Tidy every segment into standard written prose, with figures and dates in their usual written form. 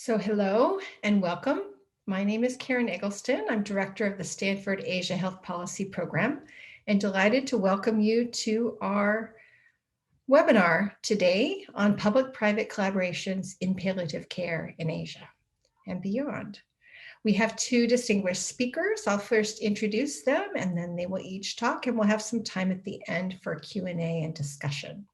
Hello and welcome. My name is Karen Eggleston. I'm director of the Stanford Asia Health Policy Program and delighted to welcome you to our webinar today on public-private collaborations in palliative care in Asia and beyond. We have two distinguished speakers. I'll first introduce them and then they will each talk, and we'll have some time at the end for Q&A and discussion.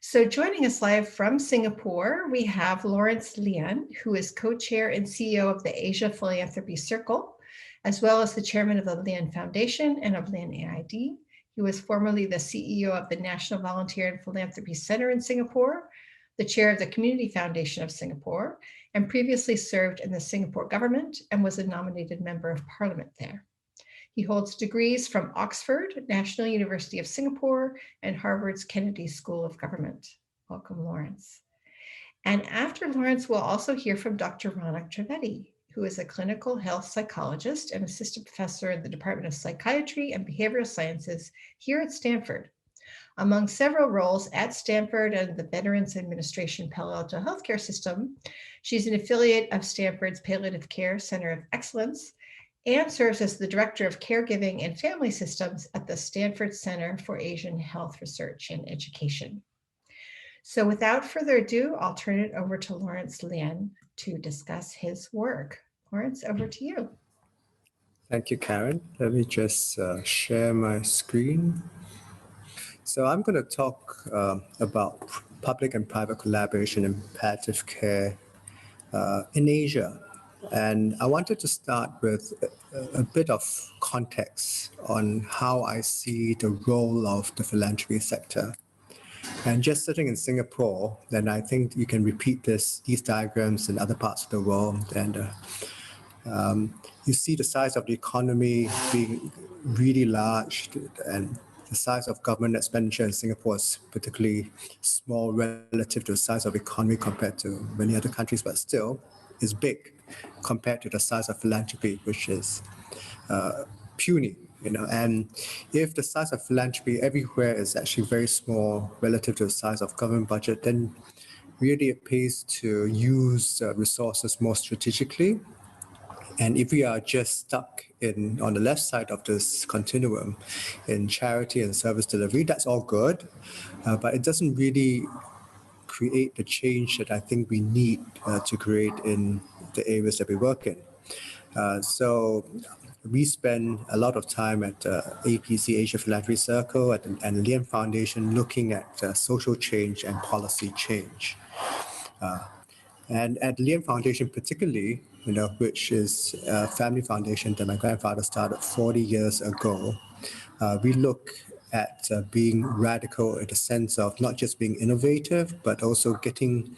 So joining us live from Singapore, we have Laurence Lien, who is co-chair and CEO of the Asia Philanthropy Circle, as well as the chairman of the Lien Foundation and of Lien AID. He was formerly the CEO of the National Volunteer and Philanthropy Center in Singapore, the chair of the Community Foundation of Singapore, and previously served in the Singapore government and was a nominated member of parliament there. He holds degrees from Oxford, National University of Singapore, and Harvard's Kennedy School of Government. Welcome, Laurence. And after Laurence, we'll also hear from Dr. Ranak Trivedi, who is a clinical health psychologist and assistant professor in the Department of Psychiatry and Behavioral Sciences here at Stanford. Among several roles at Stanford and the Veterans Administration Palo Alto Healthcare System, she's an affiliate of Stanford's Palliative Care Center of Excellence and serves as the Director of Caregiving and Family Systems at the Stanford Center for Asian Health Research and Education. So without further ado, I'll turn it over to Laurence Lien to discuss his work. Laurence, over to you. Thank you, Karen. Let me just share my screen. So I'm going to talk about public and private collaboration in palliative care in Asia. And I wanted to start with a bit of context on how I see the role of the philanthropy sector. And just sitting in Singapore, then I think you can repeat these diagrams in other parts of the world. And you see the size of the economy being really large, and the size of government expenditure in Singapore is particularly small relative to the size of the economy compared to many other countries, but still is big compared to the size of philanthropy, which is puny, and if the size of philanthropy everywhere is actually very small relative to the size of government budget, then really it pays to use resources more strategically. And if we are just stuck on the left side of this continuum in charity and service delivery, that's all good, but it doesn't really create the change that I think we need to create in the areas that we work in. So we spend a lot of time at APC, Asia Philanthropy Circle, and Lien Foundation looking at social change and policy change. And at Lien Foundation particularly, which is a family foundation that my grandfather started 40 years ago, we look at being radical in the sense of not just being innovative, but also getting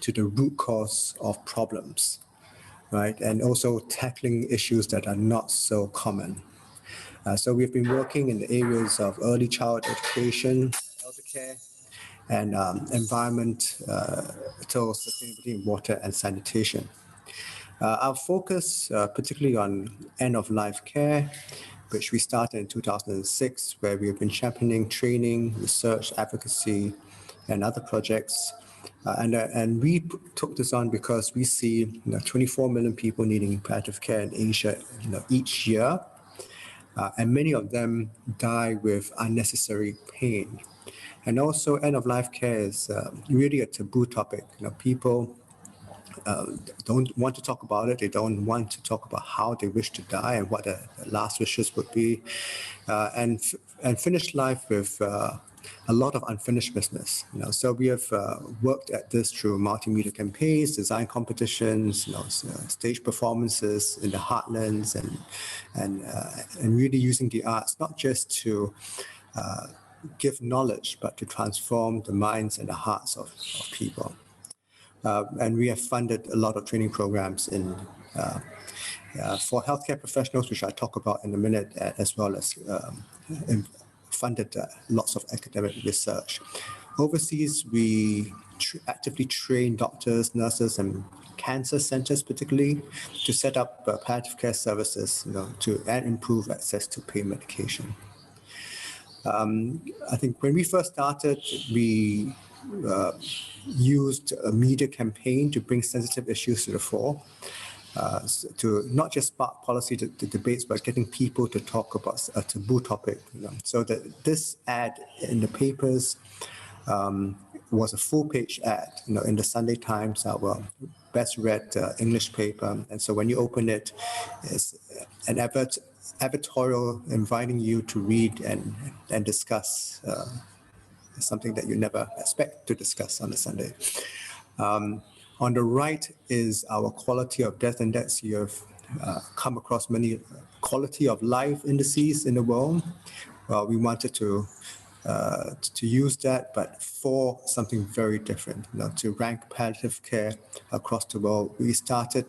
to the root cause of problems, right? And also tackling issues that are not so common. So we've been working in the areas of early child education, elder care, and environmental sustainability, water and sanitation. Our focus particularly on end-of-life care, which we started in 2006, where we have been championing training, research, advocacy, and other projects. And we took this on because we see 24 million people needing palliative care in Asia each year, and many of them die with unnecessary pain. And also end-of-life care is really a taboo topic. People don't want to talk about it. They don't want to talk about how they wish to die and what the last wishes would be, and finish life with a lot of unfinished business. So we have worked at this through multimedia campaigns, design competitions, stage performances in the heartlands, and really using the arts not just to give knowledge, but to transform the minds and the hearts of people. And we have funded a lot of training programs for healthcare professionals, which I'll talk about in a minute, as well as funded lots of academic research. Overseas, we actively train doctors, nurses, and cancer centers particularly to set up palliative care services and improve access to pain medication. I think when we first started, we used a media campaign to bring sensitive issues to the fore, to not just spark policy debates, but getting people to talk about a taboo topic. So that this ad in the papers was a full-page ad, in the Sunday Times, our best read English paper. And so when you open it, it's an advertorial inviting you to read and discuss something that you never expect to discuss on a Sunday. On the right is our quality of death index. You have come across many quality of life indices in the world. Well, we wanted to use that, but for something very different, to rank palliative care across the world. We started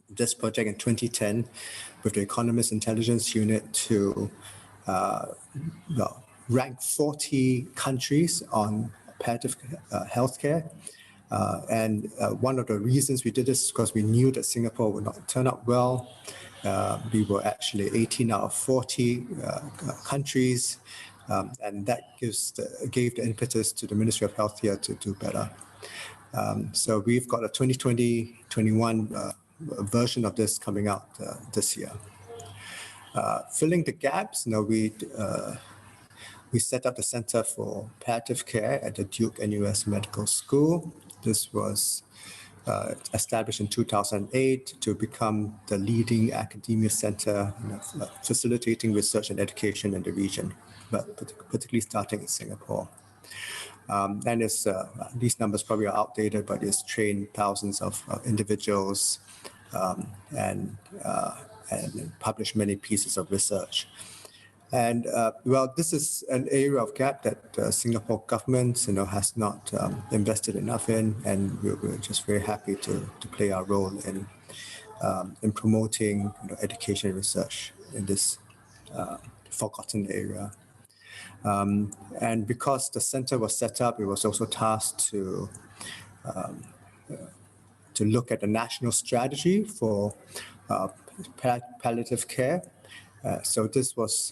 this project in 2010 with the Economist Intelligence Unit to rank 40 countries on palliative healthcare. And one of the reasons we did this is because we knew that Singapore would not turn out well. We were actually 18 out of 40 countries, and that gave the impetus to the Ministry of Health here to do better. So we've got a 2020-21 version of this coming out this year. Filling the gaps, we set up the Center for Palliative Care at the Duke NUS Medical School. This was established in 2008 to become the leading academia center, facilitating research and education in the region, but particularly starting in Singapore. And these numbers probably are outdated, but it's trained thousands of individuals and published many pieces of research. And well, this is an area of gap that Singapore government, has not invested enough in, and we're just very happy to play our role in promoting education and research in this forgotten area. And because the center was set up, it was also tasked to look at the national strategy for palliative care. So this was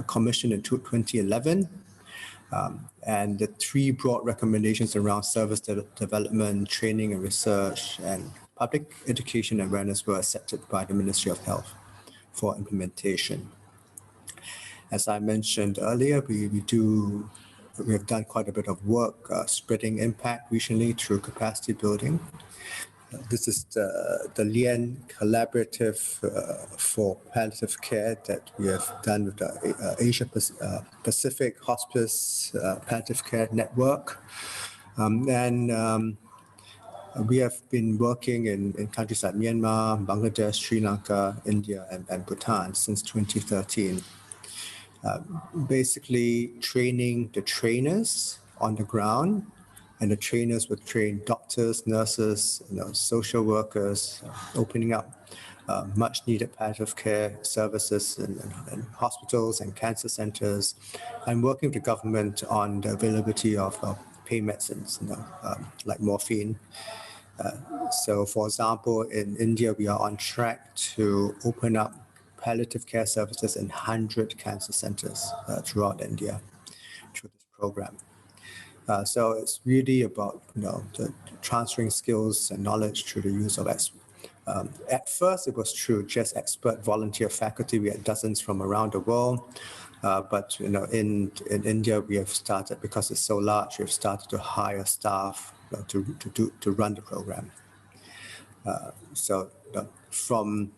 commissioned in 2011, and the three broad recommendations around service development, training and research, and public education awareness were accepted by the Ministry of Health for implementation. As I mentioned earlier, we have done quite a bit of work spreading impact recently through capacity building. This is the Lien Collaborative for Palliative Care that we have done with the Asia Pacific Hospice Palliative Care Network. And we have been working in countries like Myanmar, Bangladesh, Sri Lanka, India, and Bhutan since 2013. Basically training the trainers on the ground, and the trainers would train doctors, nurses, social workers, opening up much needed palliative care services in hospitals and cancer centers, and working with the government on the availability of pain medicines, like morphine. So for example, in India, we are on track to open up palliative care services in 100 cancer centers throughout India through this program. So it's really about the transferring skills and knowledge through the use of at first it was true just expert volunteer faculty. We had dozens from around the world, but in India we have started, because it's so large, we've started to hire staff to run the program. So from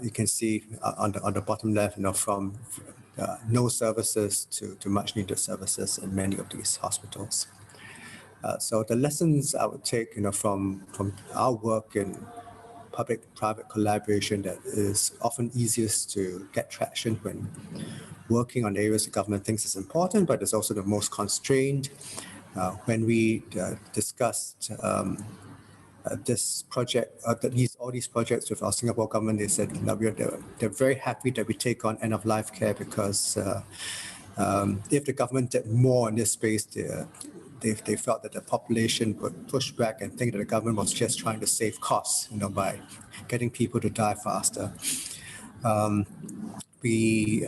you can see on the bottom left, from no services to much needed services in many of these hospitals. So the lessons I would take, from our work in public-private collaboration, that is often easiest to get traction when working on areas the government thinks is important, but it's also the most constrained. When we discussed this project, all these projects with our Singapore government, they said they're very happy that we take on end-of-life care, because if the government did more in this space, they felt that the population would push back and think that the government was just trying to save costs, by getting people to die faster. We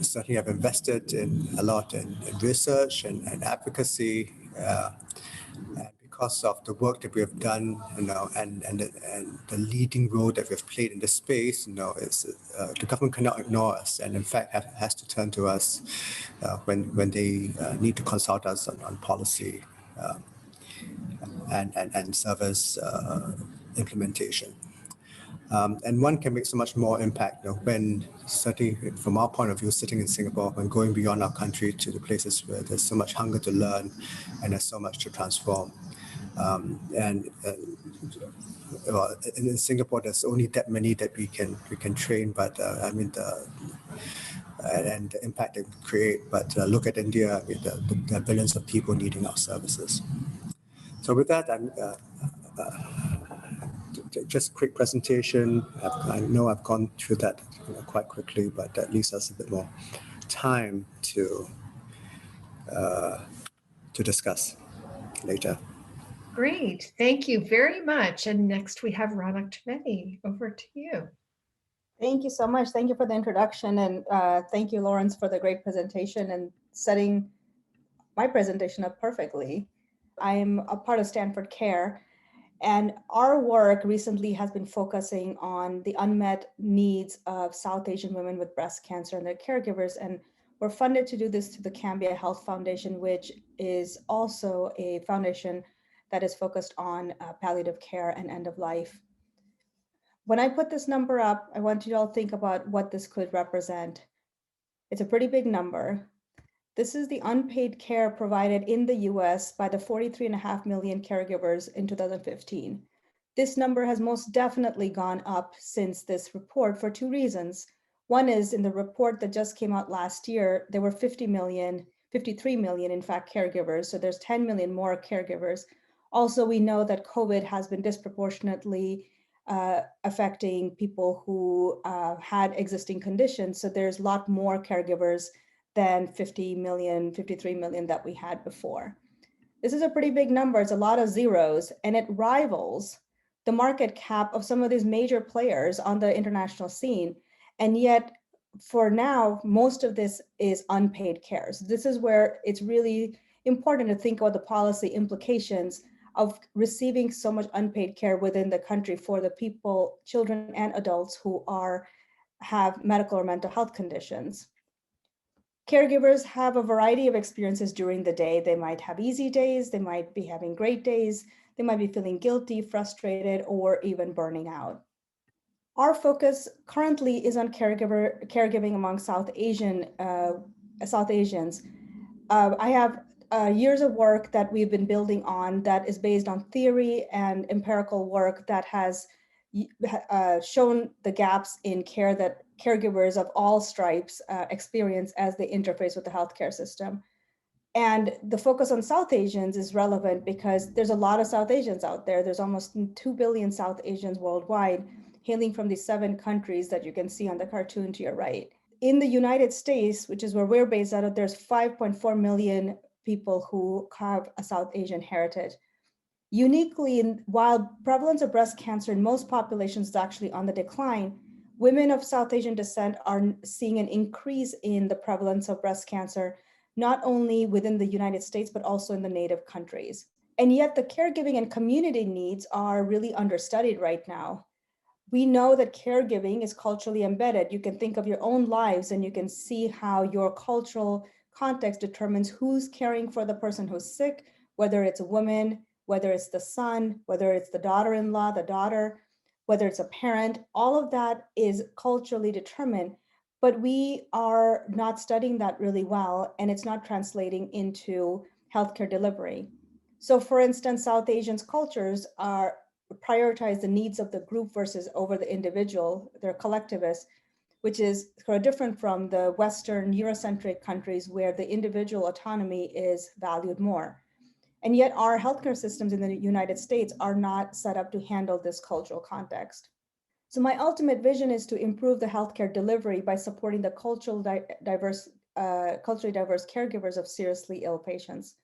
certainly have invested a lot in research and advocacy. And because of the work that we have done, and the leading role that we've played in this space, the government cannot ignore us, and in fact has to turn to us when they need to consult us on policy and service implementation. And one can make so much more impact when, certainly from our point of view, sitting in Singapore, when going beyond our country to the places where there's so much hunger to learn and there's so much to transform. Well, in Singapore, there's only that many that we can train, but and the impact they create. But look at India, there are billions of people needing our services. So with that, just a quick presentation. I know I've gone through that quite quickly, but that leaves us a bit more time to discuss later. Great. Thank you very much. And next we have Ranak Trivedi. Over to you. Thank you so much. Thank you for the introduction. And thank you, Laurence, for the great presentation and setting my presentation up perfectly. I'm a part of Stanford Care, and our work recently has been focusing on the unmet needs of South Asian women with breast cancer and their caregivers. And we're funded to do this through the Cambia Health Foundation, which is also a foundation that is focused on palliative care and end of life. When I put this number up, I want you to all think about what this could represent. It's a pretty big number. This is the unpaid care provided in the US by the 43.5 million caregivers in 2015. This number has most definitely gone up since this report for two reasons. One is in the report that just came out last year, there were 53 million, in fact, caregivers. So there's 10 million more caregivers. Also, we know that COVID has been disproportionately affecting people who had existing conditions. So there's a lot more caregivers than 50 million, 53 million that we had before. This is a pretty big number. It's a lot of zeros, and it rivals the market cap of some of these major players on the international scene. And yet, for now, most of this is unpaid care. So this is where it's really important to think about the policy implications of receiving so much unpaid care within the country for the people, children and adults who have medical or mental health conditions. Caregivers have a variety of experiences during the day. They might have easy days, they might be having great days, they might be feeling guilty, frustrated, or even burning out. Our focus currently is on caregiving among South Asians. I have years of work that we've been building on that is based on theory and empirical work that has shown the gaps in care that caregivers of all stripes experience as they interface with the healthcare system. And the focus on South Asians is relevant because there's a lot of South Asians out there. There's almost 2 billion South Asians worldwide, hailing from these 7 countries that you can see on the cartoon to your right. In the United States, which is where we're based out of, there's 5.4 million people who have a South Asian heritage. Uniquely, while prevalence of breast cancer in most populations is actually on the decline, women of South Asian descent are seeing an increase in the prevalence of breast cancer, not only within the United States, but also in the native countries. And yet the caregiving and community needs are really understudied right now. We know that caregiving is culturally embedded. You can think of your own lives and you can see how your cultural context determines who's caring for the person who's sick, whether it's a woman, whether it's the son, whether it's the daughter-in-law, the daughter, whether it's a parent. All of that is culturally determined, but we are not studying that really well, and it's not translating into healthcare delivery. So for instance, South Asians cultures prioritize the needs of the group versus over the individual. They're collectivists, which is sort of different from the Western Eurocentric countries where the individual autonomy is valued more. And yet our healthcare systems in the United States are not set up to handle this cultural context. So my ultimate vision is to improve the healthcare delivery by supporting the culturally diverse caregivers of seriously ill patients.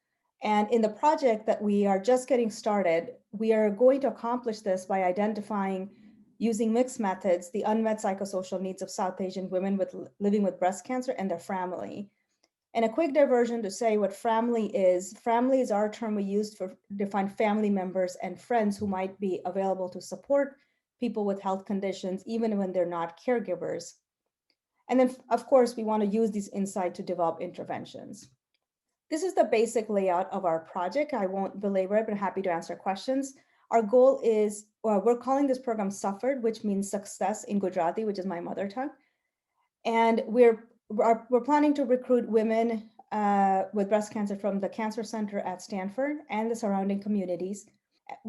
And in the project that we are just getting started, we are going to accomplish this by identifying using mixed methods, the unmet psychosocial needs of South Asian women living with breast cancer and their family. And a quick diversion to say what family is our term we use to define family members and friends who might be available to support people with health conditions, even when they're not caregivers. And then, of course, we want to use these insights to develop interventions. This is the basic layout of our project. I won't belabor it, but I'm happy to answer questions. Our goal is, we're calling this program SUFFERED, which means success in Gujarati, which is my mother tongue. And we're planning to recruit women with breast cancer from the Cancer Center at Stanford and the surrounding communities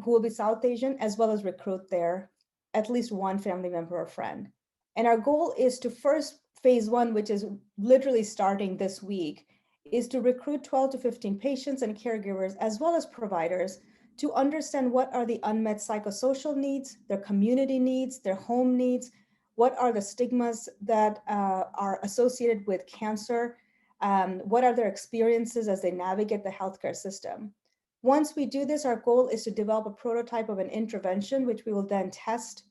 who will be South Asian, as well as recruit there at least one family member or friend. And our goal is to first, phase one, which is literally starting this week, is to recruit 12 to 15 patients and caregivers, as well as providers, to understand what are the unmet psychosocial needs, their community needs, their home needs, what are the stigmas that are associated with cancer, what are their experiences as they navigate the healthcare system. Once we do this, our goal is to develop a prototype of an intervention, which we will then test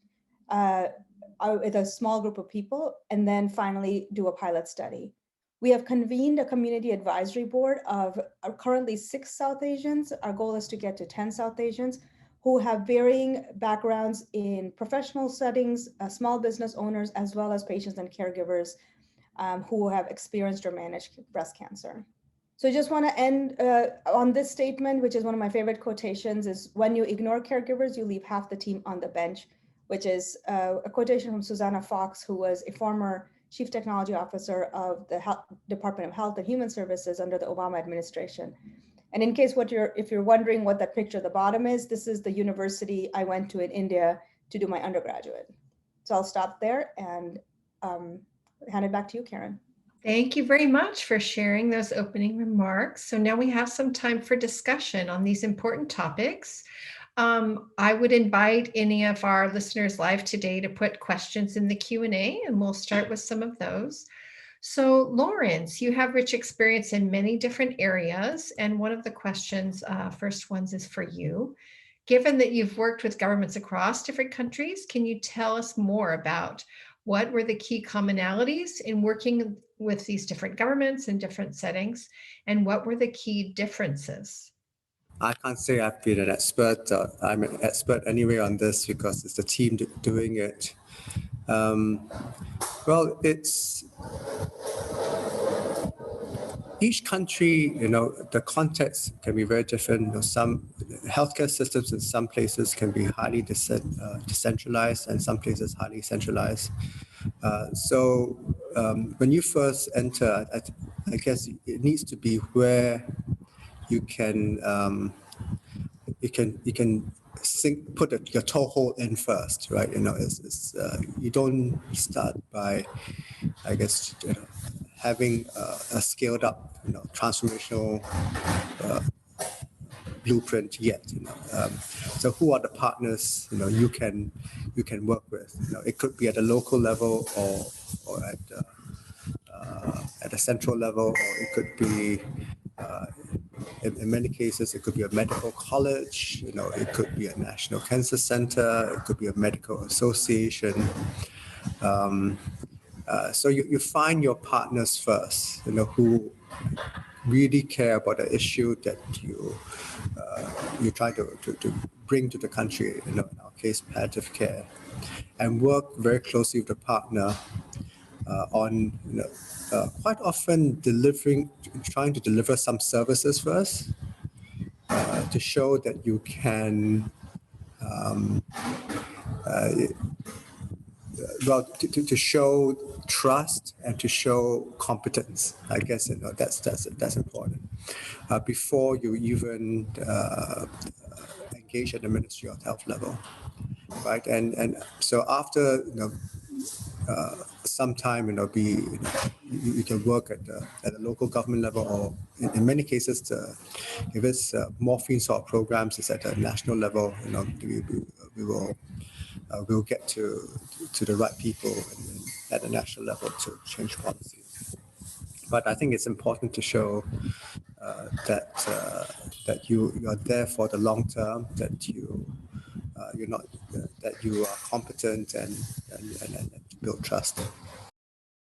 with a small group of people, and then finally do a pilot study. We have convened a community advisory board of currently 6 South Asians. Our goal is to get to 10 South Asians who have varying backgrounds in professional settings, small business owners, as well as patients and caregivers who have experienced or managed breast cancer. So I just want to end on this statement, which is one of my favorite quotations, is when you ignore caregivers, you leave half the team on the bench, which is a quotation from Susanna Fox, who was a former Chief Technology Officer of the Department of Health and Human Services under the Obama administration. And in case if you're wondering what that picture at the bottom is, this is the university I went to in India to do my undergraduate. So I'll stop there and hand it back to you, Karen. Thank you very much for sharing those opening remarks. So now we have some time for discussion on these important topics. I would invite any of our listeners live today to put questions in the Q&A, and we'll start with some of those. So Laurence, you have rich experience in many different areas, and one of the questions, first ones is for you. Given that you've worked with governments across different countries, can you tell us more about what were the key commonalities in working with these different governments in different settings, and what were the key differences? I can't say I've been an expert. I'm an expert anyway on this because it's the team doing it. Well, it's each country, the context can be very different. Some healthcare systems in some places can be highly decentralized and some places highly centralized. So when you first enter, I guess it needs to be where you can put your toehold in first, right? You don't start by, I guess, having a scaled up, transformational blueprint yet. So who are the partners you can work with? It could be at a local level or at a central level, or it could be in many cases it could be a medical college. It could be a national cancer center. It could be a medical association. So you find your partners first, who really care about the issue that you try to bring to the country, in our case, palliative care, and work very closely with the partner on, quite often trying to deliver some services first to show that you can, to show trust and to show competence. I guess that's important before you even engage at the Ministry of Health level, right? And so after some time, you can work at the local government level, or in many cases, if it's morphine salt programs, it's at a national level. We'll get to the right people at the national level to change policy. But I think it's important to show that you are there for the long term, that you're not that you are competent and build trust.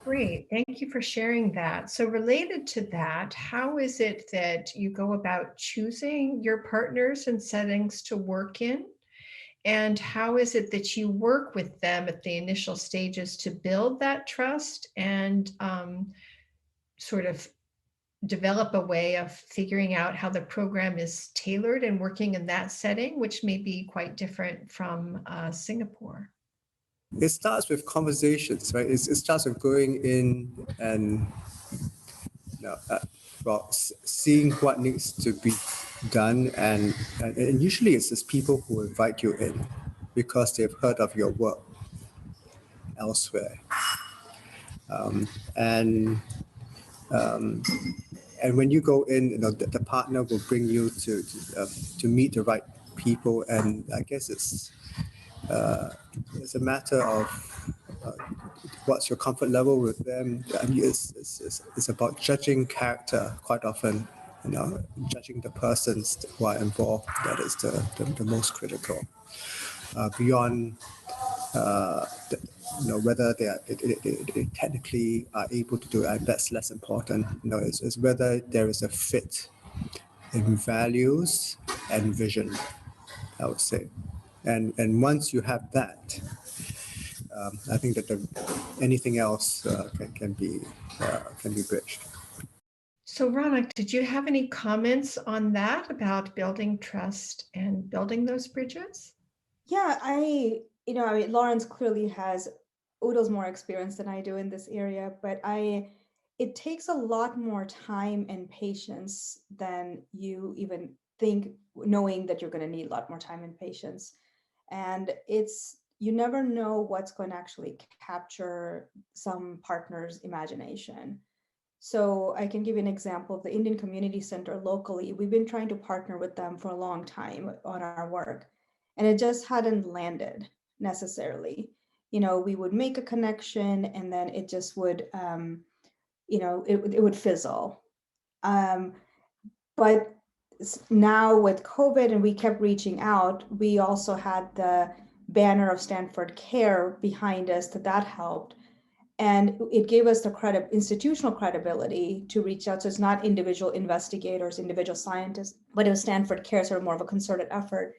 Great. Thank you for sharing that. So related to that, how is it that you go about choosing your partners and settings to work in? And how is it that you work with them at the initial stages to build that trust and sort of develop a way of figuring out how the program is tailored and working in that setting, which may be quite different from Singapore? It starts with conversations, right? It starts with going in and seeing what needs to be done, and usually it's just people who invite you in because they've heard of your work elsewhere, and when you go in, the partner will bring you to meet the right people, and I guess it's a matter of what's your comfort level with them. I mean, it's about judging character quite often, judging the persons who are involved. That is the most critical. Beyond whether they technically are able to do it, that's less important. It's whether there is a fit in values and vision, I would say. And once you have that, I think that anything else can be bridged. So Ranak, did you have any comments on that about building trust and building those bridges? Yeah, Laurence clearly has oodles more experience than I do in this area, but it takes a lot more time and patience than you even think, knowing that you're going to need a lot more time and patience. And you never know what's going to actually capture some partner's imagination. So I can give you an example of the Indian Community Center locally. We've been trying to partner with them for a long time on our work, and it just hadn't landed necessarily. We would make a connection and then it just would, it would fizzle. But now with COVID and we kept reaching out, we also had the banner of Stanford Care behind us that helped. And it gave us the institutional credibility to reach out. So it's not individual investigators, individual scientists, but it was Stanford Care, sort of more of a concerted effort.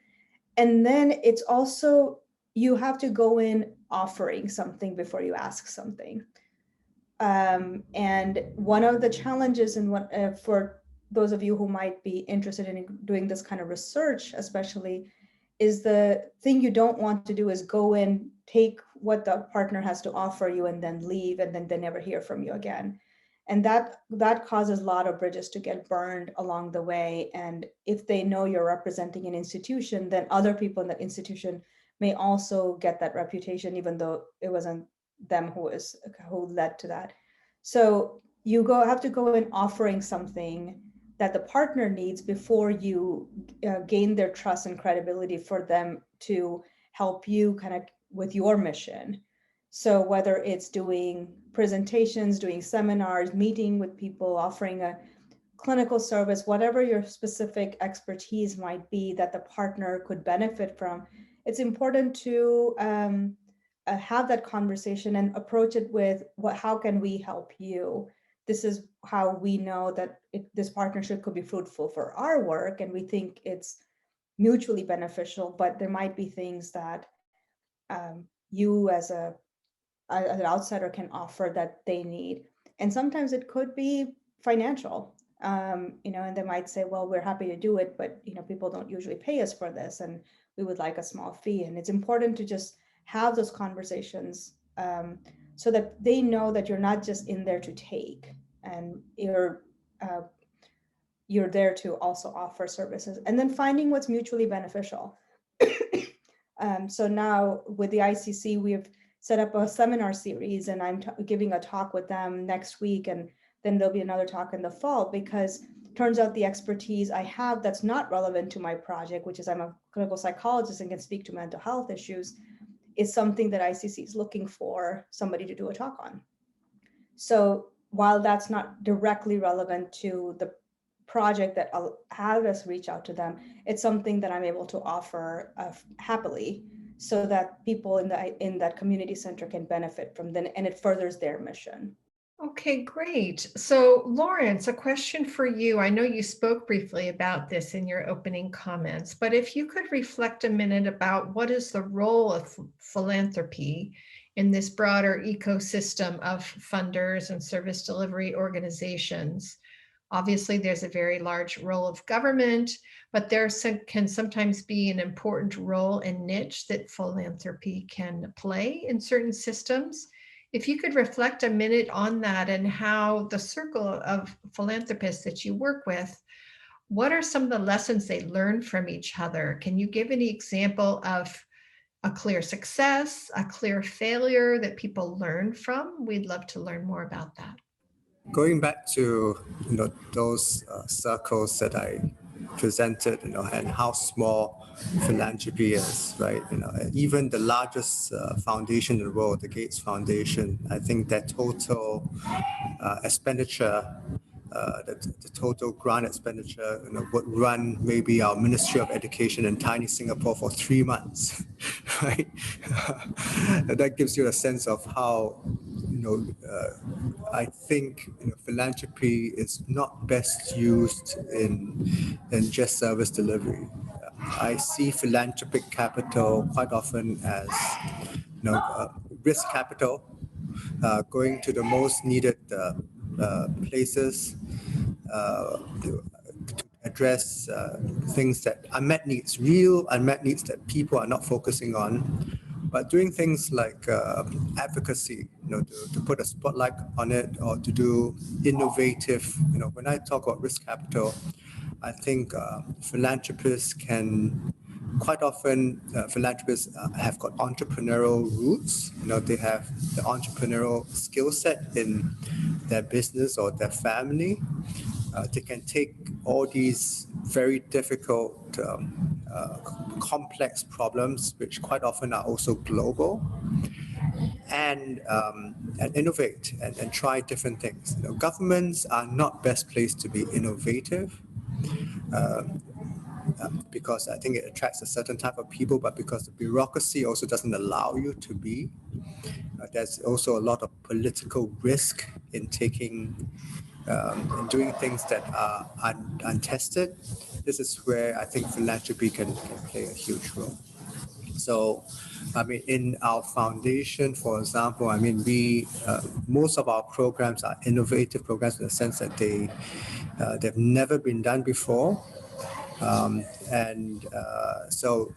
And then it's also, you have to go in offering something before you ask something. And one of the challenges for those of you who might be interested in doing this kind of research, especially, is the thing you don't want to do is go in, take what the partner has to offer you and then leave, and then they never hear from you again. And that causes a lot of bridges to get burned along the way. And if they know you're representing an institution, then other people in that institution may also get that reputation, even though it wasn't them who led to that. So you have to go in offering something that the partner needs before you gain their trust and credibility for them to help you kind of with your mission. So whether it's doing presentations, doing seminars, meeting with people, offering a clinical service, whatever your specific expertise might be that the partner could benefit from, it's important to have that conversation and approach it with how can we help you? This is how we know that this partnership could be fruitful for our work, and we think it's mutually beneficial, but there might be things that you as an outsider can offer that they need. And sometimes it could be financial, and they might say, well, we're happy to do it, but people don't usually pay us for this, and we would like a small fee. And it's important to just have those conversations so that they know that you're not just in there to take, and you're there to also offer services, and then finding what's mutually beneficial. So now with the ICC, we've set up a seminar series, and I'm giving a talk with them next week, and then there'll be another talk in the fall, because it turns out the expertise I have that's not relevant to my project, which is I'm a clinical psychologist and can speak to mental health issues, is something that ICC is looking for somebody to do a talk on. So while that's not directly relevant to the project that I'll have us reach out to them, it's something that I'm able to offer happily. so that people in that community center can benefit from them, and it furthers their mission. Okay, great. So Laurence, a question for you. I know you spoke briefly about this in your opening comments, but if you could reflect a minute about what is the role of philanthropy in this broader ecosystem of funders and service delivery organizations. Obviously, there's a very large role of government, but there can sometimes be an important role and niche that philanthropy can play in certain systems. If you could reflect a minute on that and how the circle of philanthropists that you work with, what are some of the lessons they learn from each other? Can you give any example of a clear success, a clear failure that people learn from? We'd love to learn more about that. Going back to those circles that I presented, and how small philanthropy is, right? Even the largest foundation in the world, the Gates Foundation, I think that total expenditure, the total grant expenditure, would run maybe our Ministry of Education in tiny Singapore for 3 months, right? That gives you a sense of how, I think philanthropy is not best used in just service delivery. I see philanthropic capital quite often as risk capital, going to the most needed places to address things that real unmet needs that people are not focusing on, but doing things like advocacy, to put a spotlight on it, or to do innovative. When I talk about risk capital, I think philanthropists can quite often philanthropists have got entrepreneurial roots. They have the entrepreneurial skill set in their business or their family. They can take all these very difficult, complex problems, which quite often are also global, and innovate and try different things. Governments are not best placed to be innovative. Because I think it attracts a certain type of people, but because the bureaucracy also doesn't allow you to be. There's also a lot of political risk in in doing things that are untested. This is where I think philanthropy can play a huge role. So, in our foundation, for example, we most of our programs are innovative programs in the sense that they've never been done before. So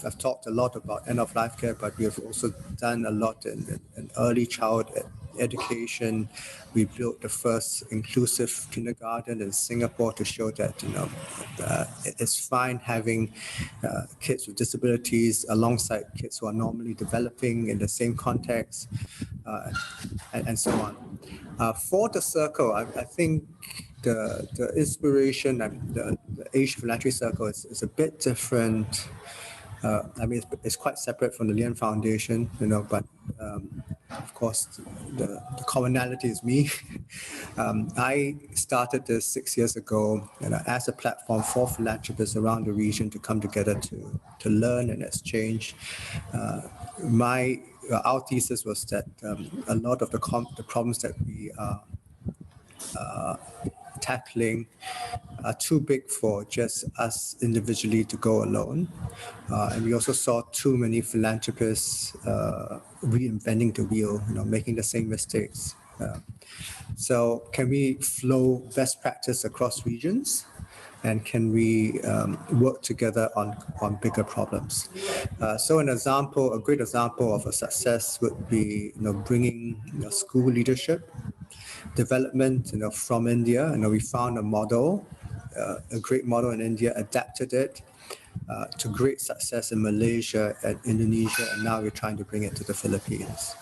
I've talked a lot about end-of-life care, but we have also done a lot in early childhood education. We built the first inclusive kindergarten in Singapore to show that it's fine having kids with disabilities alongside kids who are normally developing in the same context, and so on. For the circle, I think the inspiration and the Asian Philanthropy Circle is a bit different. It's quite separate from the Lien Foundation, but of course the commonality is me. I started this 6 years ago, as a platform for philanthropists around the region to come together to learn and exchange. Our thesis was that a lot of the problems that we are tackling are too big for just us individually to go alone. And we also saw too many philanthropists reinventing the wheel, making the same mistakes. So can we flow best practice across regions? And can we work together on bigger problems? So a great example of a success would be bringing school leadership development from India. We found a model, a great model in India, adapted it to great success in Malaysia and Indonesia, and now we're trying to bring it to the Philippines.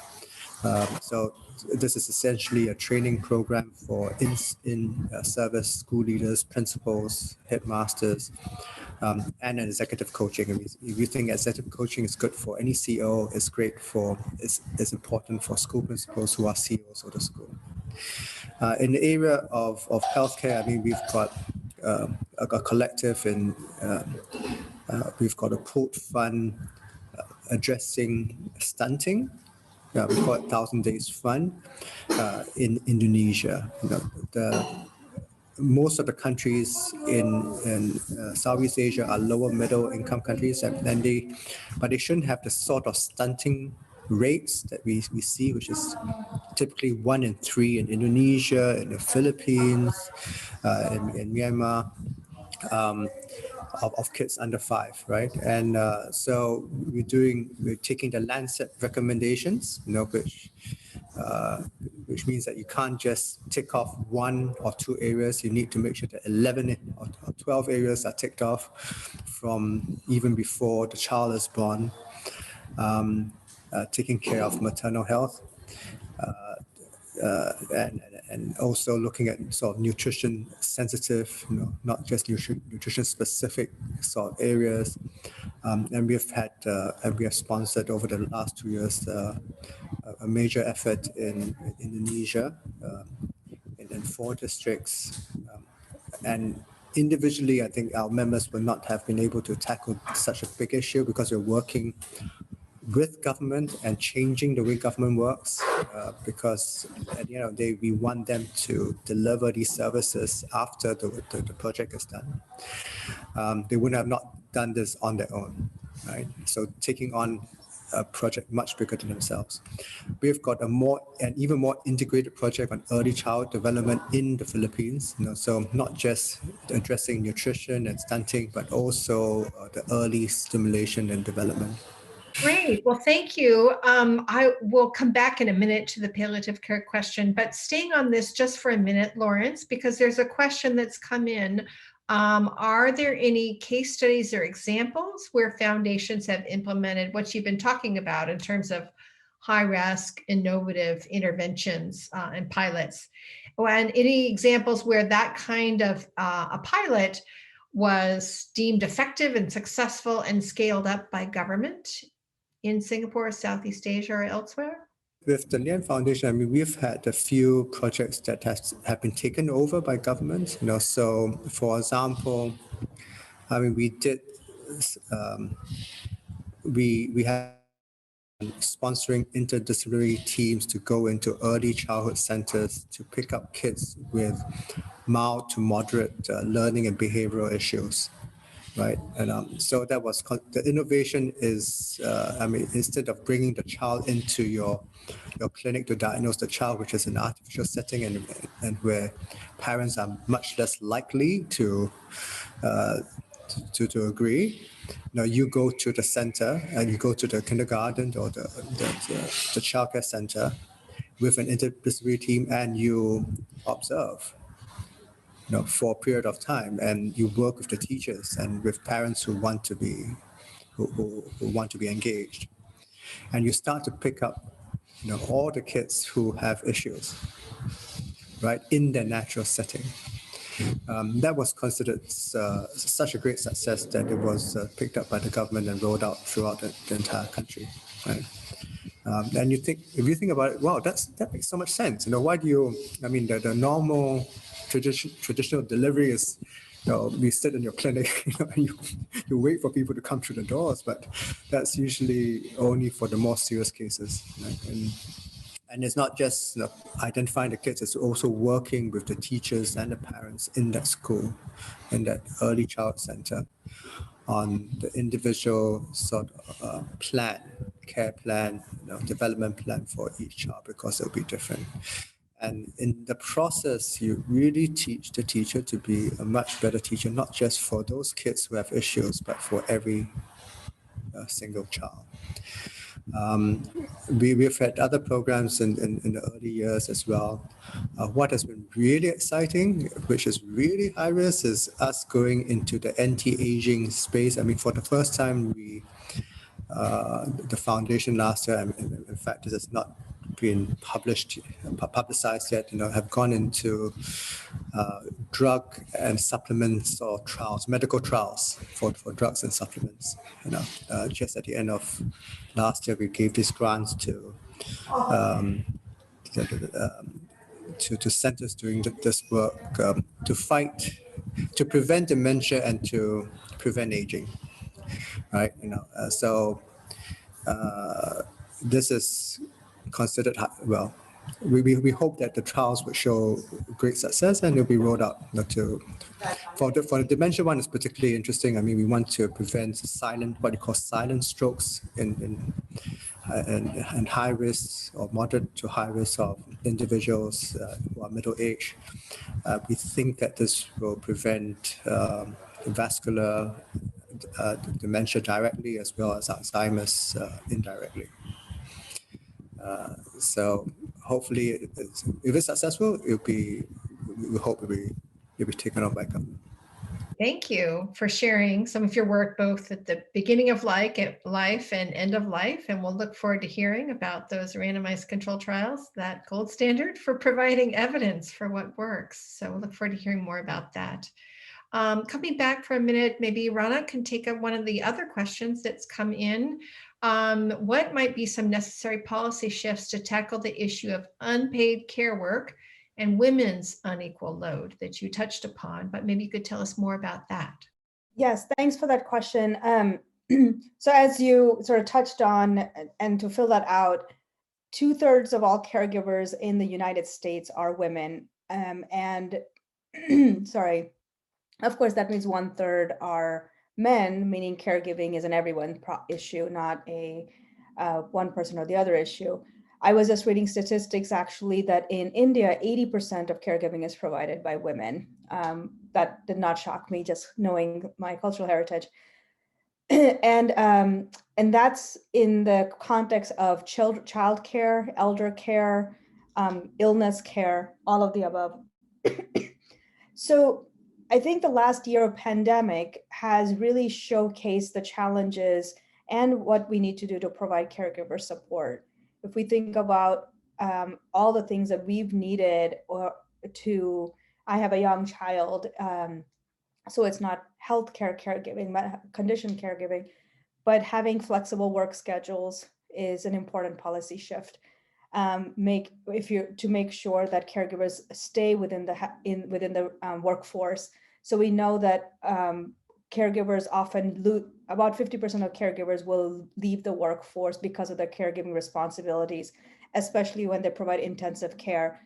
So this is essentially a training program for in-service school leaders, principals, headmasters, and an executive coaching. And if you think executive coaching is good for any CEO, it's important for school principals who are CEOs of the school. In the area of healthcare, we've got a collective, and we've got a pooled fund addressing stunting. We call it 1,000 Days Fund in Indonesia. Most of the countries in Southeast Asia are lower middle income countries, but they shouldn't have the sort of stunting rates that we see, which is typically 1 in 3 in Indonesia, in the Philippines, in Myanmar. Of kids under 5, right? And so we're taking the Lancet recommendations, which means that you can't just tick off 1 or 2 areas. You need to make sure that 11 or 12 areas are ticked off from even before the child is born. Taking care of maternal health, and also looking at sort of nutrition sensitive, not just nutrition specific sort of areas. And we have sponsored over the last 2 years a major effort in Indonesia, in 4 districts. And individually, I think our members would not have been able to tackle such a big issue because we're working with government and changing the way government works, because at the end of the day, we want them to deliver these services after the project is done. They would have not done this on their own, right? So taking on a project much bigger than themselves. We've got an even more integrated project on early child development in the Philippines. So not just addressing nutrition and stunting, but also the early stimulation and development. Great. Well, thank you. I will come back in a minute to the palliative care question, but staying on this just for a minute, Laurence, because there's a question that's come in. Are there any case studies or examples where foundations have implemented what you've been talking about in terms of high risk, innovative interventions and pilots? And any examples where that kind of a pilot was deemed effective and successful and scaled up by government in Singapore, Southeast Asia, or elsewhere? With the Lien Foundation, I mean, we've had a few projects that have been taken over by government. So for example, I mean, we have sponsoring interdisciplinary teams to go into early childhood centers to pick up kids with mild to moderate learning and behavioral issues. Right, and so that was the innovation is, I mean, instead of bringing the child into your clinic to diagnose the child, which is an artificial setting and where parents are much less likely to agree. Now you go to the center and you go to the kindergarten or the childcare center with an interdisciplinary team and you observe. For a period of time, and you work with the teachers and with parents who want to be engaged, and you start to pick up all the kids who have issues, right, in their natural setting. That was considered such a great success that it was picked up by the government and rolled out throughout the entire country, right? And if you think about it, wow, that makes so much sense. Why do you? I mean, the normal traditional delivery is, you sit in your clinic, and you wait for people to come through the doors, but that's usually only for the more serious cases, right? And it's not just identifying the kids; it's also working with the teachers and the parents in that school, in that early child center, on the individual sort of care plan, development plan for each child, because it'll be different. And in the process, you really teach the teacher to be a much better teacher, not just for those kids who have issues, but for every single child. We've had other programs in the early years as well. What has been really exciting, which is really high risk, is us going into the anti-aging space. I mean, for the first time, the foundation last year, in fact, this has not been publicized yet, have gone into drug and supplements or trials, medical trials for drugs and supplements. Just at the end of last year, we gave these grants to centers doing this work to prevent dementia and to prevent aging, right? So This is considered, well, we hope that the trials will show great success and it'll be rolled out for the dementia one is particularly interesting. I mean, we want to prevent what you call silent strokes in high risk or moderate to high risk of individuals who are middle age. We think that this will prevent vascular dementia directly as well as Alzheimer's indirectly. So hopefully, if it's successful, we hope it'll be taken on by government. Thank you for sharing some of your work, both at the beginning of life and end of life. And we'll look forward to hearing about those randomized control trials, that gold standard for providing evidence for what works. So we'll look forward to hearing more about that. Coming back for a minute, maybe Ranak can take up one of the other questions that's come in. What might be some necessary policy shifts to tackle the issue of unpaid care work and women's unequal load that you touched upon, but maybe you could tell us more about that. Yes, thanks for that question. So as you sort of touched on, and to fill that out, 2/3 of all caregivers in the United States are women. And sorry, of course, that means 1/3 are men, meaning caregiving is an everyone issue, not a one person or the other issue. I was just reading statistics actually that in India, 80% of caregiving is provided by women. That did not shock me, just knowing my cultural heritage. And that's in the context of child care, elder care, illness care, all of the above. So I think the last year of pandemic has really showcased the challenges and what we need to do to provide caregiver support. If we think about all the things that we've needed I have a young child, so it's not healthcare caregiving, condition caregiving, but having flexible work schedules is an important policy shift. To make sure that caregivers stay within the workforce. So we know that caregivers often about 50% of caregivers will leave the workforce because of their caregiving responsibilities, especially when they provide intensive care.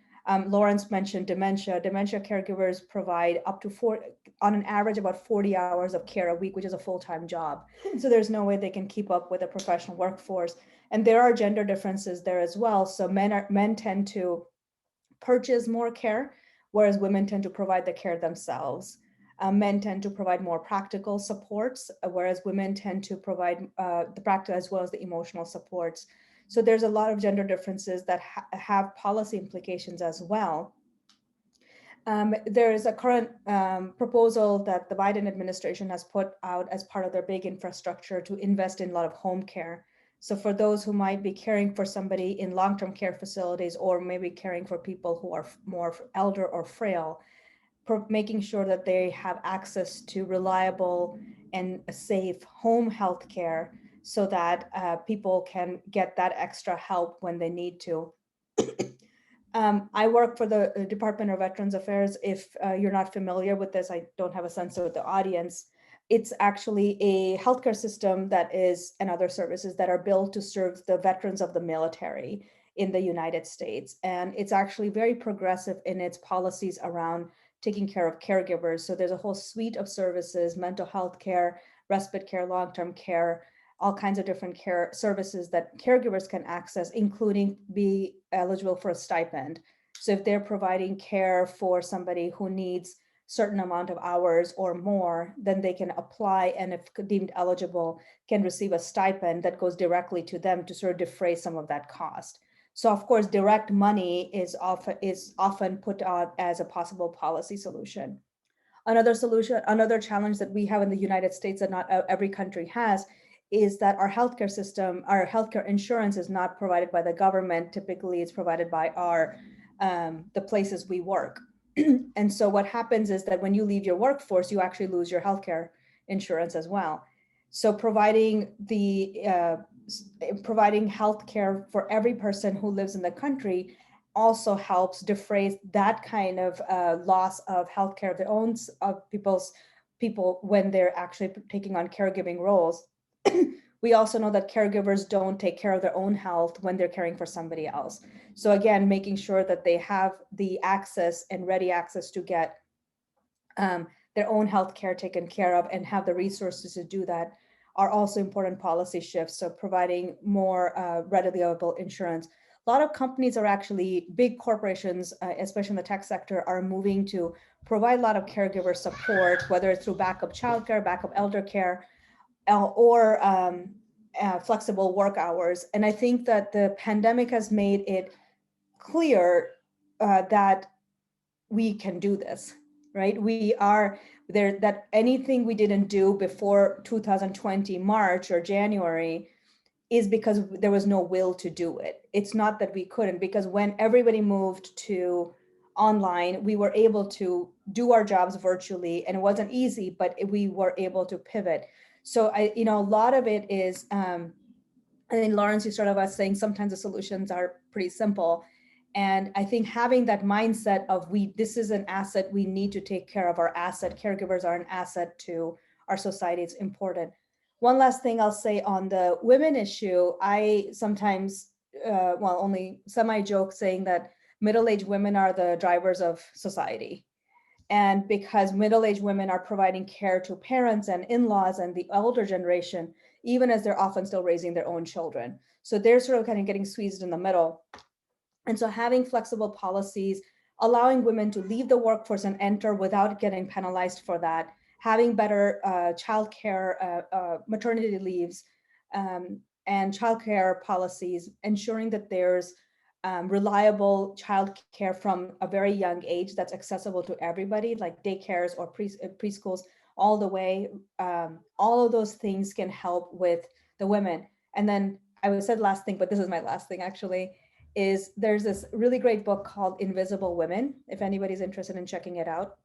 Laurence mentioned dementia. Dementia caregivers provide up to on an average, about 40 hours of care a week, which is a full-time job. So there's no way they can keep up with a professional workforce. And there are gender differences there as well. So men tend to purchase more care, whereas women tend to provide the care themselves. Men tend to provide more practical supports, whereas women tend to provide the practical as well as the emotional supports. So there's a lot of gender differences that have policy implications as well. There is a current proposal that the Biden administration has put out as part of their big infrastructure to invest in a lot of home care. So for those who might be caring for somebody in long-term care facilities, or maybe caring for people who are more elder or frail, making sure that they have access to reliable and safe home health care so that people can get that extra help when they need to. I work for the Department of Veterans Affairs. If you're not familiar with this, I don't have a sense of the audience. It's actually a healthcare system and other services that are built to serve the veterans of the military in the United States. And it's actually very progressive in its policies around taking care of caregivers. So there's a whole suite of services, mental health care, respite care, long-term care, all kinds of different care services that caregivers can access, including be eligible for a stipend. So if they're providing care for somebody who needs certain amount of hours or more, then they can apply, and if deemed eligible, can receive a stipend that goes directly to them to sort of defray some of that cost. So of course, direct money is often put out as a possible policy solution. Another challenge that we have in the United States that not every country has is that our healthcare system, our healthcare insurance is not provided by the government. Typically, it's provided by the places we work. And so what happens is that when you leave your workforce, you actually lose your healthcare insurance as well. So providing healthcare for every person who lives in the country also helps defray that kind of loss of healthcare of their own people when they're actually taking on caregiving roles. we also know that caregivers don't take care of their own health when they're caring for somebody else. So again, making sure that they have the access and ready access to get their own health care taken care of and have the resources to do that are also important policy shifts. So providing more readily available insurance. A lot of companies are actually, big corporations, especially in the tech sector, are moving to provide a lot of caregiver support, whether it's through backup childcare, backup elder care, or flexible work hours. And I think that the pandemic has made it clear that we can do this, right? We are there, that anything we didn't do before 2020 March or January is because there was no will to do it. It's not that we couldn't, because when everybody moved to online, we were able to do our jobs virtually, and it wasn't easy, but we were able to pivot. So a lot of it is, and then Laurence, you started us saying sometimes the solutions are pretty simple. And I think having that mindset of this is an asset, we need to take care of our asset. Caregivers are an asset to our society. It's important. One last thing I'll say on the women issue, I sometimes, only semi-joke saying that middle-aged women are the drivers of society. And because middle-aged women are providing care to parents and in-laws and the elder generation, even as they're often still raising their own children. So they're sort of kind of getting squeezed in the middle. And so having flexible policies, allowing women to leave the workforce and enter without getting penalized for that, having better childcare, maternity leaves, and childcare policies, ensuring that there's reliable childcare from a very young age that's accessible to everybody, like daycares or preschools, all the way. All of those things can help with the women. And then I would say the last thing, but this is my last thing actually, is there's this really great book called Invisible Women, if anybody's interested in checking it out.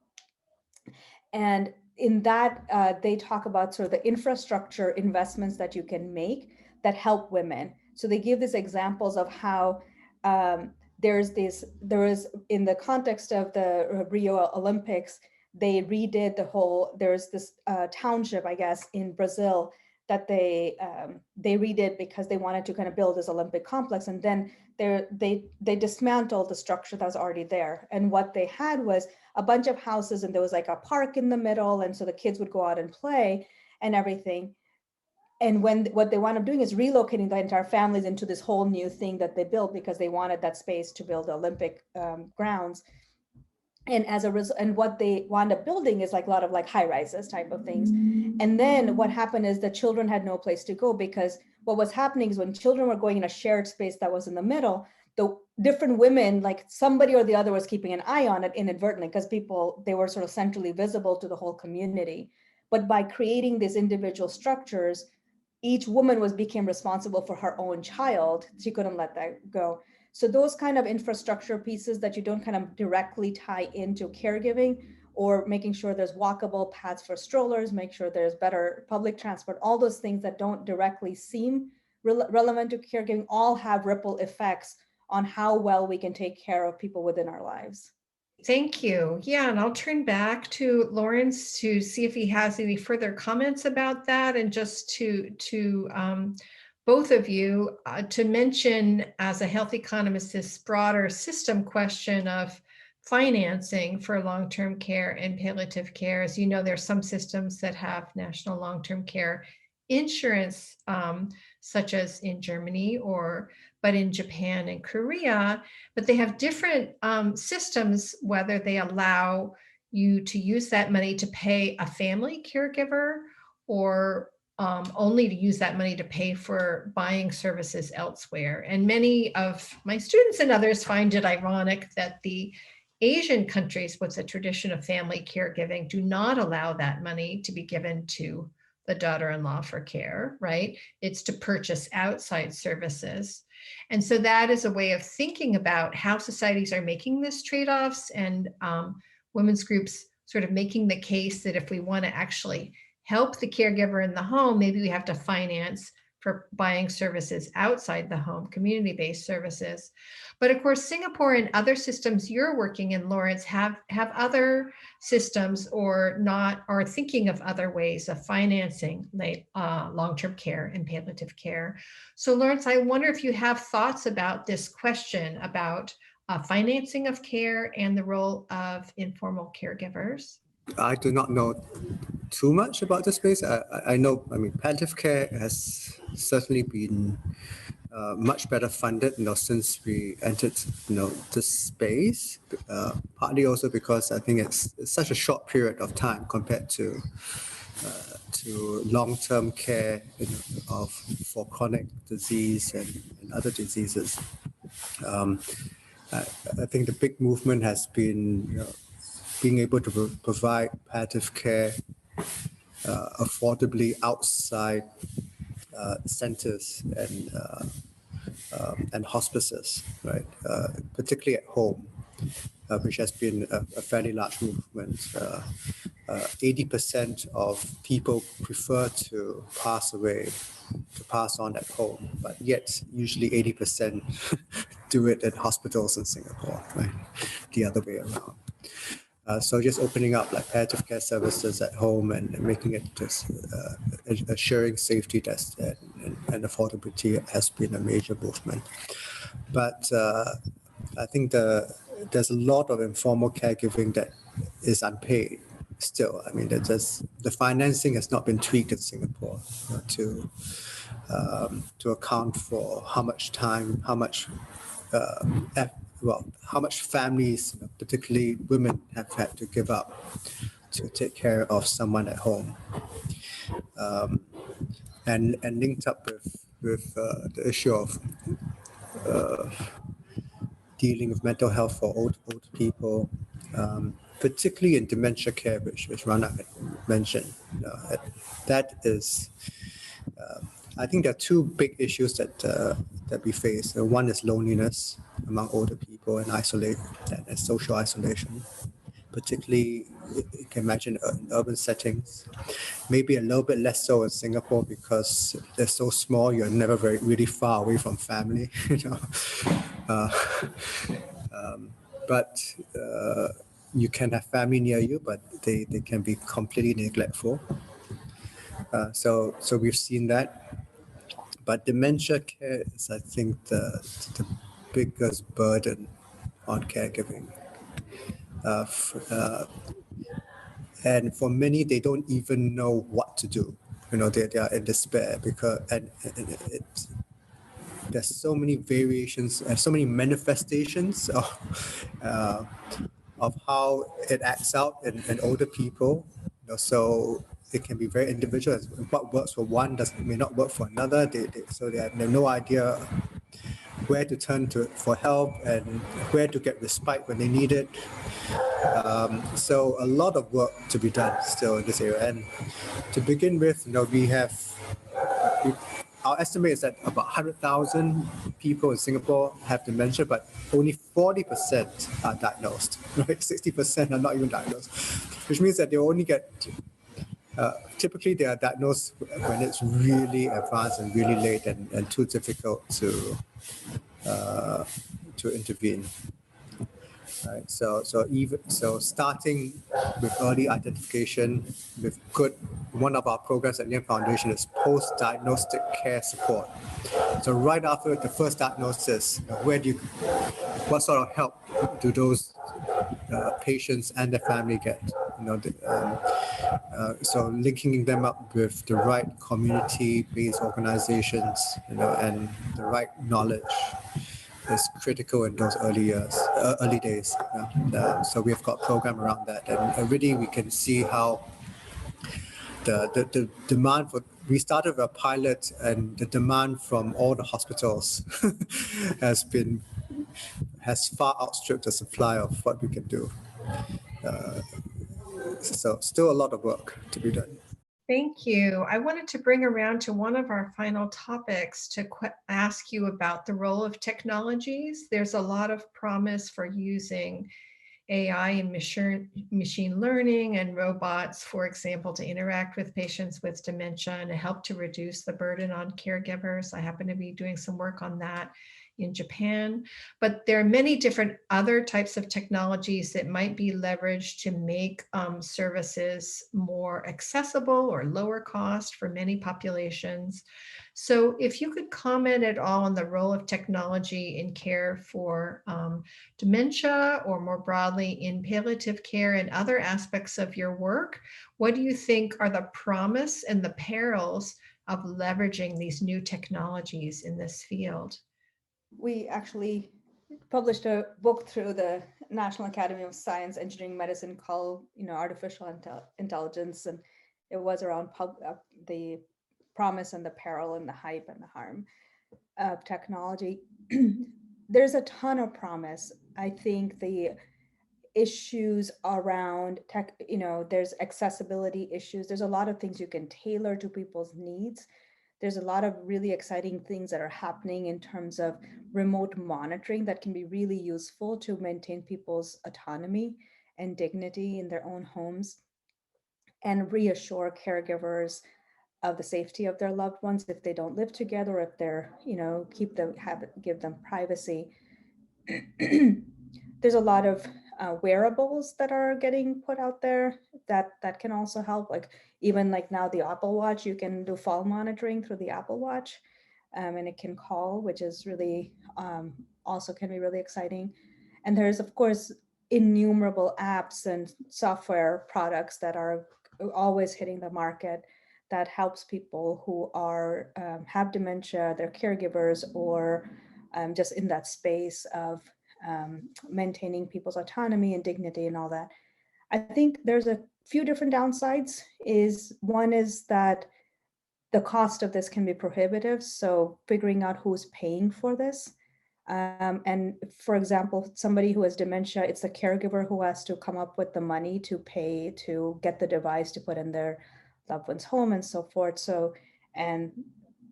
And in that, they talk about sort of the infrastructure investments that you can make that help women. So they give these examples of how there is, in the context of the Rio Olympics, they redid the whole, there's this township, I guess, in Brazil that they redid because they wanted to kind of build this Olympic complex. And then they dismantled the structure that was already there. And what they had was a bunch of houses, and there was like a park in the middle. And so the kids would go out and play and everything. And what they wound up doing is relocating the entire families into this whole new thing that they built because they wanted that space to build the Olympic grounds. And as a result, and what they wound up building is like a lot of like high rises type of things. And then what happened is the children had no place to go, because what was happening is when children were going in a shared space that was in the middle, the different women, like somebody or the other was keeping an eye on it inadvertently, because they were sort of centrally visible to the whole community. But by creating these individual structures, each woman became responsible for her own child. She couldn't let that go. So those kind of infrastructure pieces that you don't kind of directly tie into caregiving, or making sure there's walkable paths for strollers, make sure there's better public transport, all those things that don't directly seem relevant to caregiving all have ripple effects on how well we can take care of people within our lives. Thank you. Yeah, and I'll turn back to Laurence to see if he has any further comments about that, and just to both of you to mention, as a health economist, this broader system question of financing for long-term care and palliative care. As you know, there's some systems that have national long-term care insurance, such as in Germany, but in Japan and Korea, but they have different systems, whether they allow you to use that money to pay a family caregiver, or only to use that money to pay for buying services elsewhere. And many of my students and others find it ironic that the Asian countries with a tradition of family caregiving do not allow that money to be given to the daughter-in-law for care, right? It's to purchase outside services. And so that is a way of thinking about how societies are making this trade-offs, and women's groups sort of making the case that if we want to actually help the caregiver in the home, maybe we have to finance for buying services outside the home, community-based services. But of course, Singapore and other systems you're working in, Laurence, have other systems or not, are thinking of other ways of financing long-term care and palliative care. So Laurence, I wonder if you have thoughts about this question about financing of care and the role of informal caregivers. I do not know too much about this space. I know, I mean, palliative care has certainly been much better funded, since we entered, this space. Partly also because I think it's such a short period of time compared to long-term care for chronic disease and other diseases. I think the big movement has been being able to provide palliative care affordably outside centers and hospices, right? Particularly at home, which has been a fairly large movement. 80% of people prefer to pass on at home, but yet usually 80% do it at hospitals in Singapore, right? The other way around. So just opening up like palliative care services at home and making it just assuring safety and affordability has been a major movement. But I think there's a lot of informal caregiving that is unpaid still. I mean, the financing has not been tweaked in Singapore to account for how much time, how much families, particularly women, have had to give up to take care of someone at home, and linked up with the issue of dealing with mental health for old people, particularly in dementia care, which Ranak had mentioned. That is. I think there are two big issues that we face. One is loneliness among older people and social isolation, particularly you can imagine in urban settings. Maybe a little bit less so in Singapore because they're so small. You're never really far away from family, but you can have family near you, but they can be completely neglectful. So we've seen that. But dementia care is, I think, the biggest burden on caregiving. And for many, they don't even know what to do. They are in despair because there's so many variations and so many manifestations of how it acts out in older people. So it can be very individual. What works for one may not work for another. So they have no idea where to turn to for help and where to get respite when they need it. So a lot of work to be done still in this area. And to begin with, our estimate is that about 100,000 people in Singapore have dementia, but only 40% are diagnosed, right? 60% are not even diagnosed, which means that they only get, typically they are diagnosed when it's really advanced and really late and too difficult to intervene. Right. So starting with early identification with one of our programs at Lien Foundation is post-diagnostic care support. So right after the first diagnosis, what sort of help do those patients and their family get? So linking them up with the right community-based organizations, and the right knowledge is critical in those early days. So we've got a program around that, and really we can see how the demand for. We started with a pilot, and the demand from all the hospitals has far outstripped the supply of what we can do. So still a lot of work to be done. Thank you. I wanted to bring around to one of our final topics to ask you about the role of technologies. There's a lot of promise for using AI and machine learning and robots, for example, to interact with patients with dementia and to help to reduce the burden on caregivers. I happen to be doing some work on that in Japan. But there are many different other types of technologies that might be leveraged to make services more accessible or lower cost for many populations. So if you could comment at all on the role of technology in care for dementia, or more broadly in palliative care and other aspects of your work, what do you think are the promise and the perils of leveraging these new technologies in this field? We actually published a book through the National Academy of Science, Engineering, Medicine called, Artificial Intelligence, and it was around the promise and the peril and the hype and the harm of technology. There's a ton of promise. I think the issues around tech, there's accessibility issues. There's a lot of things you can tailor to people's needs. There's a lot of really exciting things that are happening in terms of remote monitoring that can be really useful to maintain people's autonomy and dignity in their own homes and reassure caregivers of the safety of their loved ones if they don't live together, or if they're, give them privacy. There's a lot of wearables that are getting put out there that can also help. Like even like now the Apple Watch, you can do fall monitoring through the Apple Watch, and it can call, which is really also can be really exciting. And there's of course innumerable apps and software products that are always hitting the market that helps people who are have dementia, their caregivers, or just in that space of maintaining people's autonomy and dignity and all that. I think there's a few different downsides. One is that the cost of this can be prohibitive. So figuring out who's paying for this. And for example, somebody who has dementia, it's the caregiver who has to come up with the money to pay to get the device to put in their loved one's home and so forth. So, and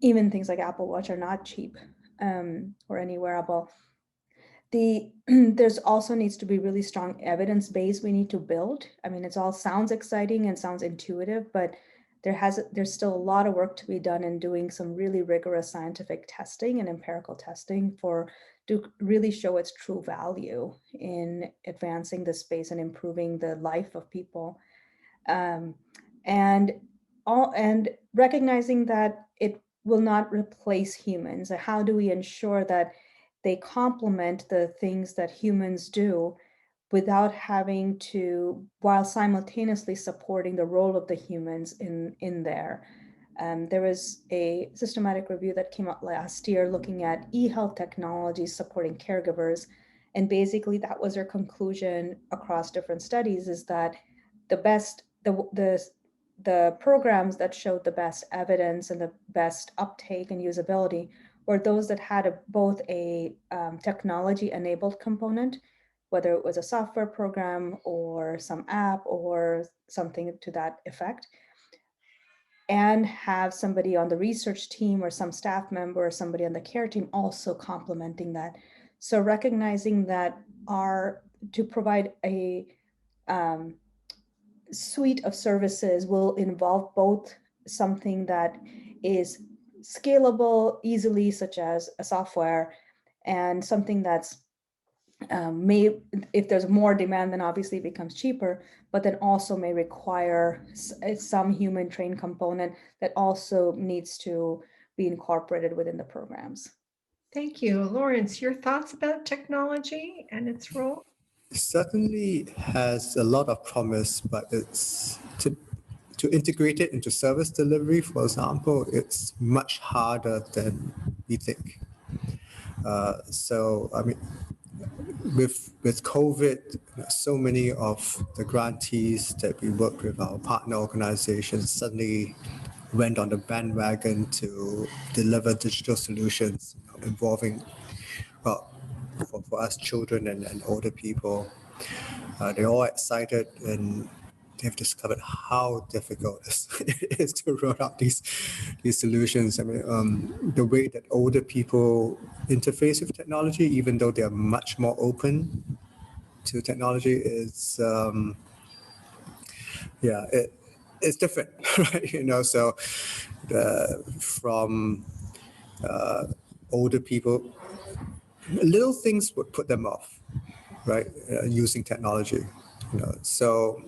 even things like Apple Watch are not cheap, or any wearable. There's also needs to be really strong evidence base we need to build. I mean, it all sounds exciting and sounds intuitive, but there's still a lot of work to be done in doing some really rigorous scientific testing and empirical testing to really show its true value in advancing the space and improving the life of people. And recognizing that it will not replace humans. How do we ensure that they complement the things that humans do without having to, while simultaneously supporting the role of the humans in there? There was a systematic review that came out last year looking at e-health technologies supporting caregivers. And basically that was their conclusion across different studies, is that the programs that showed the best evidence and the best uptake and usability were those that had both a technology-enabled component, whether it was a software program or some app or something to that effect, and have somebody on the research team or some staff member or somebody on the care team also complementing that. So recognizing that to provide a suite of services will involve both something that is scalable easily, such as a software, and something that's if there's more demand, then obviously it becomes cheaper, but then also may require some human trained component that also needs to be incorporated within the programs. Thank you. Laurence, your thoughts about technology and its role? It certainly has a lot of promise, but it's to integrate it into service delivery, for example, it's much harder than we think. So, I mean, with COVID, so many of the grantees that we work with, our partner organizations, suddenly went on the bandwagon to deliver digital solutions involving, well, for us children and older people. They're all excited and they've discovered how difficult it is to roll out these solutions. I mean, the way that older people interface with technology, even though they're much more open to technology is, it's different, right? So from older people, little things would put them off, right? Using technology, So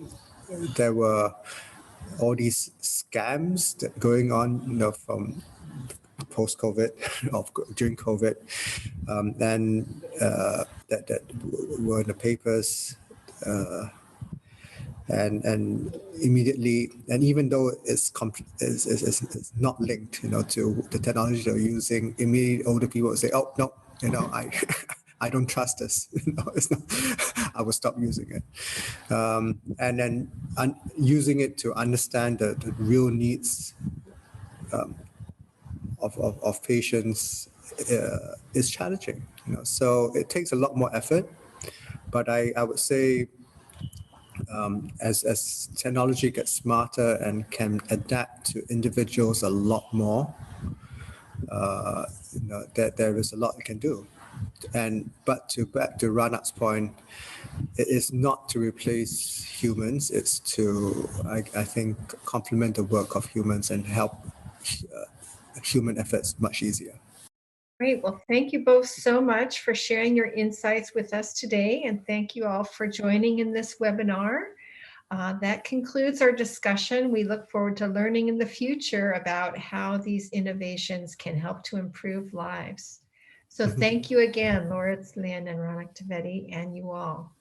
there were all these scams that going on, from post-COVID or during COVID, and that were in the papers, and immediately, and even though it's not linked, to the technology they're using, immediately older people will say, "Oh no, I." I don't trust this. It's not, I will stop using it. And then using it to understand the real needs of patients is challenging. So it takes a lot more effort. But I would say as technology gets smarter and can adapt to individuals a lot more, that there is a lot it can do. But back to Ranak's point, it is not to replace humans. It's to, I think, complement the work of humans and help human efforts much easier. Great. Well, thank you both so much for sharing your insights with us today. And thank you all for joining in this webinar. That concludes our discussion. We look forward to learning in the future about how these innovations can help to improve lives. So thank you again, Laurence Lien and Ranak Trivedi, and you all.